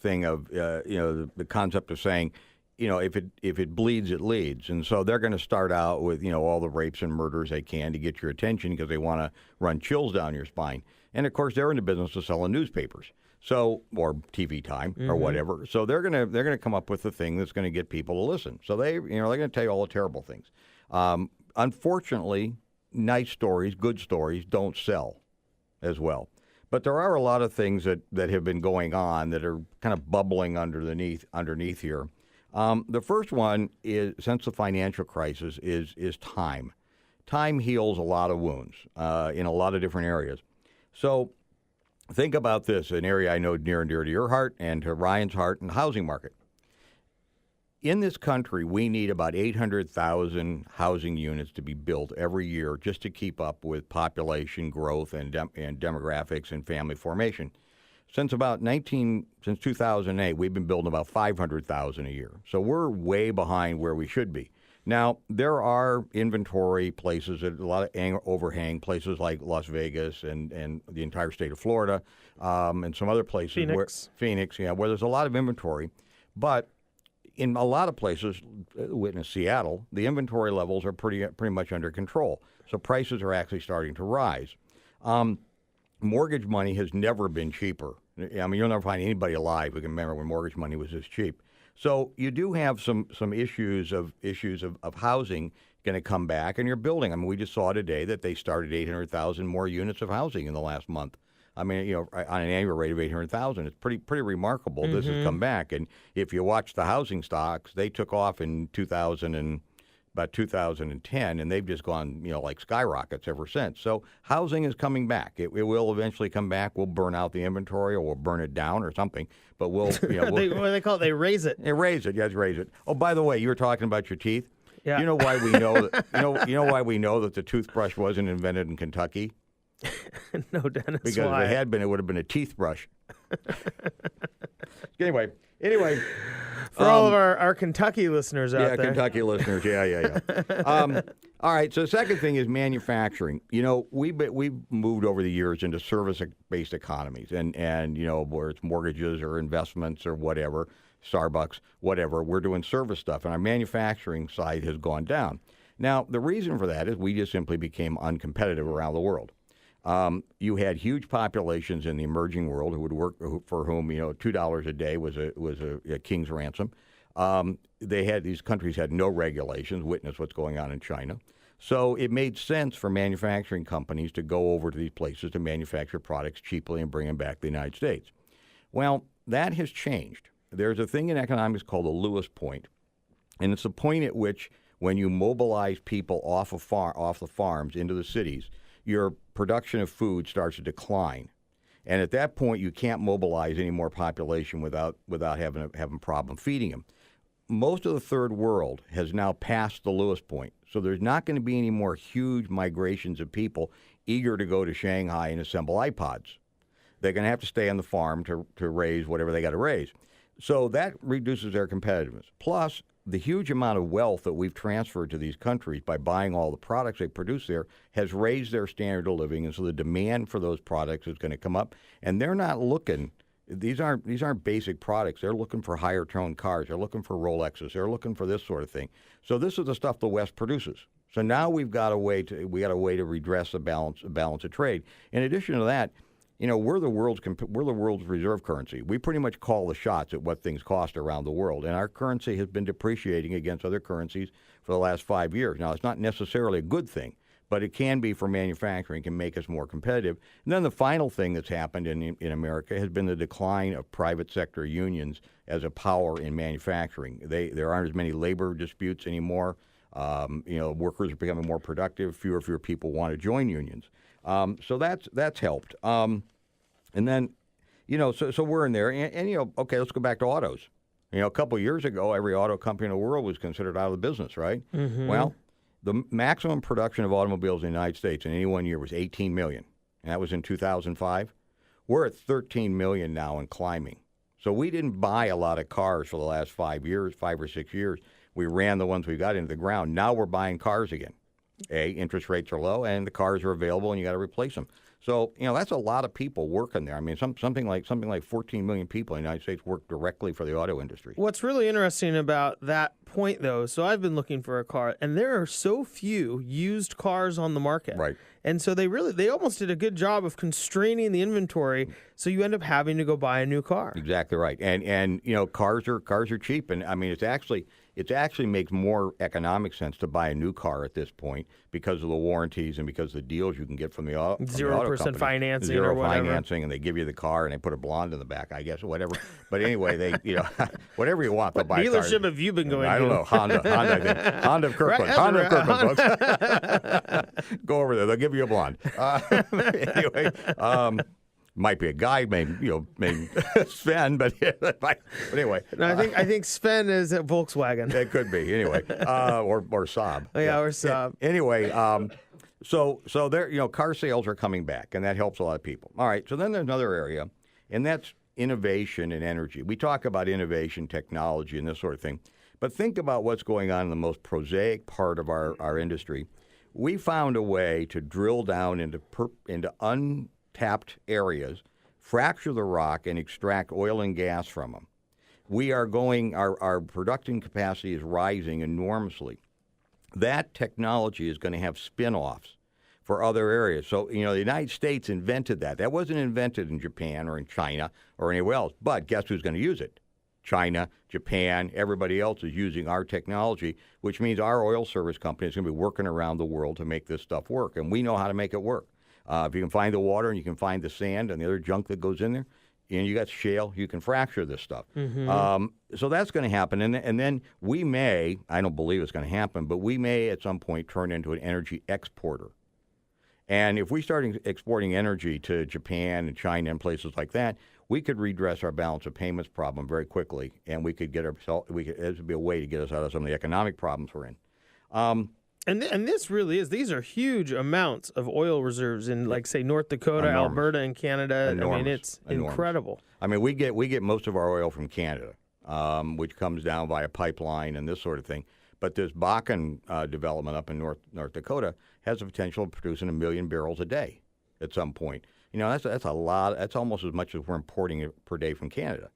thing of the concept of saying, if it bleeds, it leads. And so they're going to start out with, all the rapes and murders they can to get your attention because they want to run chills down your spine. And, of course, they're in the business of selling newspapers, or TV time or whatever. So they're gonna come up with the thing that's going to get people to listen. So they're going to tell you all the terrible things. Unfortunately, nice stories, good stories don't sell as well. But there are a lot of things that have been going on that are kind of bubbling underneath here. The first one is, since the financial crisis, is time. Time heals a lot of wounds in a lot of different areas. So think about this, an area I know near and dear to your heart and to Ryan's heart, and the housing market. In this country, we need about 800,000 housing units to be built every year just to keep up with population growth and demographics and family formation. Since 2008, we've been building about 500,000 a year. So we're way behind where we should be. Now, there are inventory places, a lot of overhang, places like Las Vegas and the entire state of Florida, and some other places. Phoenix, where there's a lot of inventory. But in a lot of places, witness Seattle, the inventory levels are pretty much under control. So prices are actually starting to rise. Mortgage money has never been cheaper. I mean, you'll never find anybody alive who can remember when mortgage money was this cheap. So you do have some issues of housing going to come back, and you're building. I mean, we just saw today that they started 800,000 more units of housing in the last month. I mean, on an annual rate of 800,000, it's pretty remarkable. Mm-hmm. This has come back, and if you watch the housing stocks, they took off in 2010, and they've just gone, like skyrockets ever since. So housing is coming back. It will eventually come back. We'll burn out the inventory, or we'll burn it down, or something. But we'll, what do they call it? They raise it. They raise it. Yes, raise it. Oh, by the way, you were talking about your teeth. Yeah. You know why we know that? Why we know that the toothbrush wasn't invented in Kentucky? No, Dennis. Because why? if it had been, it would have been a teeth brush. Anyway. For all of our Kentucky listeners out there. Yeah, Kentucky listeners. Yeah. All right. So the second thing is manufacturing. We've moved over the years into service-based economies, and where it's mortgages or investments or whatever, Starbucks, whatever. We're doing service stuff, and our manufacturing side has gone down. Now, the reason for that is we just simply became uncompetitive around the world. You had huge populations in the emerging world who would work for whom $2 a day was a king's ransom. These countries had no regulations. Witness what's going on in China. So it made sense for manufacturing companies to go over to these places to manufacture products cheaply and bring them back to the United States. Well, that has changed. There's a thing in economics called the Lewis point, and it's the point at which when you mobilize people off the farms into the cities, your production of food starts to decline. And at that point, you can't mobilize any more population without having a problem feeding them. Most of the third world has now passed the Lewis point. So there's not going to be any more huge migrations of people eager to go to Shanghai and assemble iPods. They're going to have to stay on the farm to raise whatever they got to raise. So that reduces their competitiveness. Plus, the huge amount of wealth that we've transferred to these countries by buying all the products they produce there has raised their standard of living, and so the demand for those products is going to come up. And they're not looking; these aren't basic products. They're looking for higher tone cars. They're looking for Rolexes. They're looking for this sort of thing. So this is the stuff the West produces. So now we've got a way to redress the balance of trade. In addition to that, we're the world's reserve currency. We pretty much call the shots at what things cost around the world, and our currency has been depreciating against other currencies for the last 5 years. Now, it's not necessarily a good thing, but it can be for manufacturing, can make us more competitive. And then the final thing that's happened in America has been the decline of private sector unions as a power in manufacturing. There aren't as many labor disputes anymore. Workers are becoming more productive. Fewer people want to join unions. So that's helped. And then, so we're in there. And okay, let's go back to autos. A couple of years ago, every auto company in the world was considered out of the business, right? Mm-hmm. Well, the maximum production of automobiles in the United States in any one year was 18 million. And that was in 2005. We're at 13 million now and climbing. So we didn't buy a lot of cars for the last 5 or 6 years. We ran the ones we got into the ground. Now we're buying cars again. Interest rates are low, and the cars are available, and you got to replace them. So, that's a lot of people working there. I mean, something like 14 million people in the United States work directly for the auto industry. What's really interesting about that point, though, so I've been looking for a car, and there are so few used cars on the market. Right. And so they almost did a good job of constraining the inventory, so you end up having to go buy a new car. Exactly right. And cars are cheap, and I mean it actually makes more economic sense to buy a new car at this point because of the warranties and because of the deals you can get from the auto 0% financing or whatever. Financing, and they give you the car and they put a blonde in the back, I guess, or whatever. But anyway, they whatever you want, they'll buy. What dealership have you been going to? I don't know. Honda, I think. Honda of Kirkland. Right, Honda of Kirkland, folks. Go over there. They'll give you a blonde. Anyway. Might be a guy, maybe Sven, but anyway. No, I think Sven is at Volkswagen. It could be anyway, or Saab. Yeah, or Saab. Anyway, so there, car sales are coming back, and that helps a lot of people. All right, so then there's another area, and that's innovation and energy. We talk about innovation, technology, and this sort of thing, but think about what's going on in the most prosaic part of our industry. We found a way to drill down into untapped areas, fracture the rock, and extract oil and gas from them. We are our production capacity is rising enormously. That technology is going to have spin-offs for other areas. So, the United States invented that. That wasn't invented in Japan or in China or anywhere else. But guess who's going to use it? China, Japan, everybody else is using our technology, which means our oil service company is going to be working around the world to make this stuff work. And we know how to make it work. If you can find the water and you can find the sand and the other junk that goes in there, you got shale, you can fracture this stuff. Mm-hmm. So that's going to happen. And then we may, I don't believe it's going to happen, but we may at some point turn into an energy exporter. And if we start exporting energy to Japan and China and places like that, we could redress our balance of payments problem very quickly, and we could this would be a way to get us out of some of the economic problems we're in. And this really is. These are huge amounts of oil reserves in, like, say, North Dakota, Enormous. Alberta, and Canada. Enormous. I mean, it's incredible. I mean, we get most of our oil from Canada, which comes down via pipeline and this sort of thing. But this Bakken development up in North Dakota has the potential of producing 1 million barrels a day at some point. That's a lot. That's almost as much as we're importing per day from Canada.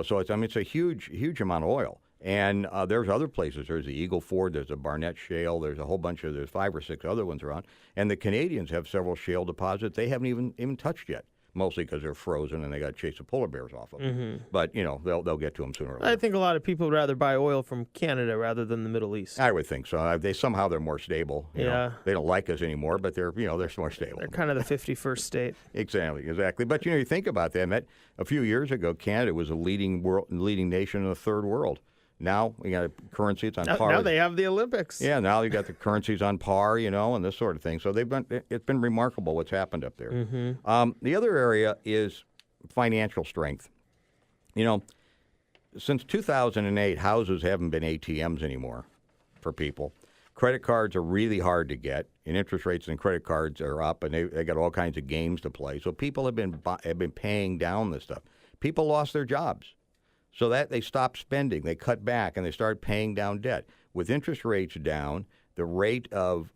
So it's a huge amount of oil. And there's other places. There's the Eagle Ford. There's the Barnett Shale. There's a whole bunch of. There's 5 or 6 other ones around. And the Canadians have several shale deposits they haven't even touched yet. Mostly because they're frozen and they got to chase the polar bears off of them. Mm-hmm. But they'll get to them sooner or later. I think a lot of people would rather buy oil from Canada rather than the Middle East. I would think so. They're more stable. Yeah. They don't like us anymore, but they're more stable. They're kind of the 51st state. Exactly. But you think about that. Matt, a few years ago, Canada was a leading nation in the third world. Now we got a currency; it's on par. Now they have the Olympics. Yeah, now you got the currencies on par, and this sort of thing. So it's been remarkable what's happened up there. Mm-hmm. The other area is financial strength. Since 2008, houses haven't been ATMs anymore for people. Credit cards are really hard to get, and interest rates and credit cards are up, and they got all kinds of games to play. So people have been paying down this stuff. People lost their jobs. So that they stopped spending, they cut back, and they started paying down debt. With interest rates down, the rate of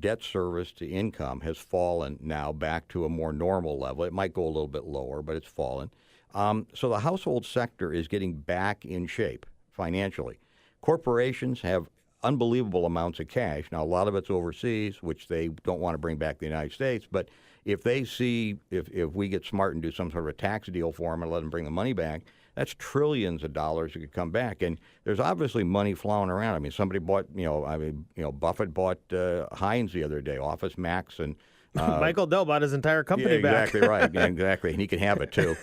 debt service to income has fallen now back to a more normal level. It might go a little bit lower, but it's fallen. So the household sector is getting back in shape financially. Corporations have unbelievable amounts of cash. Now, a lot of it's overseas, which they don't want to bring back to the United States. But if they see, if we get smart and do some sort of a tax deal for them and let them bring the money back, that's trillions of dollars that could come back. And there's obviously money flowing around. I mean, somebody bought, Buffett bought Heinz the other day, Office Max, and Michael Dell bought his entire company back. Exactly right. Yeah, exactly. And he can have it too.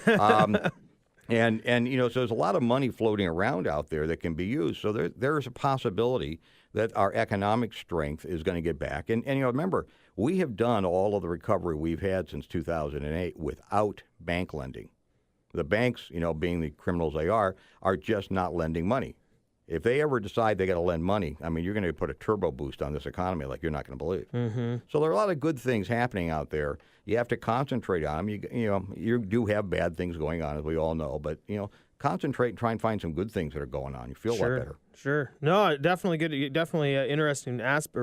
And so there's a lot of money floating around out there that can be used. So there's a possibility that our economic strength is going to get back. And remember, we have done all of the recovery we've had since 2008 without bank lending. The banks, being the criminals they are just not lending money. If they ever decide they got to lend money, I mean, you're going to put a turbo boost on this economy like you're not going to believe. Mm-hmm. So there are a lot of good things happening out there. You have to concentrate on them. You do have bad things going on, as we all know, but concentrate and try and find some good things that are going on. You feel a lot better. Sure. No, definitely good. Definitely interesting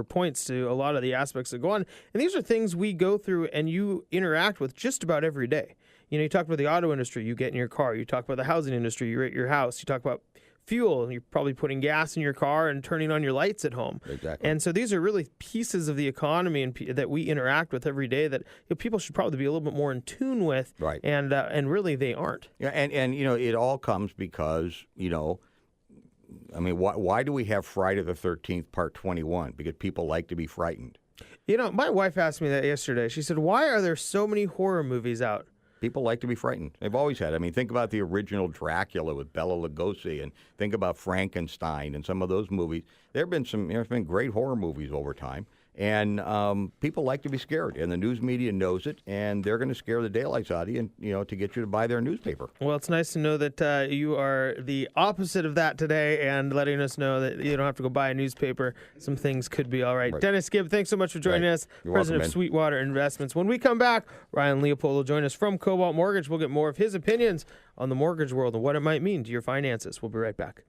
points to a lot of the aspects that go on. And these are things we go through and you interact with just about every day. You talk about the auto industry, you get in your car. You talk about the housing industry, you're at your house. You talk about fuel, and you're probably putting gas in your car and turning on your lights at home. Exactly. And so these are really pieces of the economy that we interact with every day that people should probably be a little bit more in tune with. Right. And really they aren't. Yeah, and it all comes because, why do we have Friday the 13th, Part 21? Because people like to be frightened. My wife asked me that yesterday. She said, why are there so many horror movies out? People like to be frightened. They've always had. I mean, think about the original Dracula with Bela Lugosi, and think about Frankenstein and some of those movies. There's been great horror movies over time, and people like to be scared, and the news media knows it, and they're going to scare the daylights out of you, and to get you to buy their newspaper. Well, it's nice to know that you are the opposite of that today, and letting us know that you don't have to go buy a newspaper. Some things could be all right. Dennis Gibb, thanks so much for joining us, You're president welcome, of Sweetwater Investments. When we come back, Ryan Leopold will join us from Cobalt Mortgage. We'll get more of his opinions on the mortgage world and what it might mean to your finances. We'll be right back.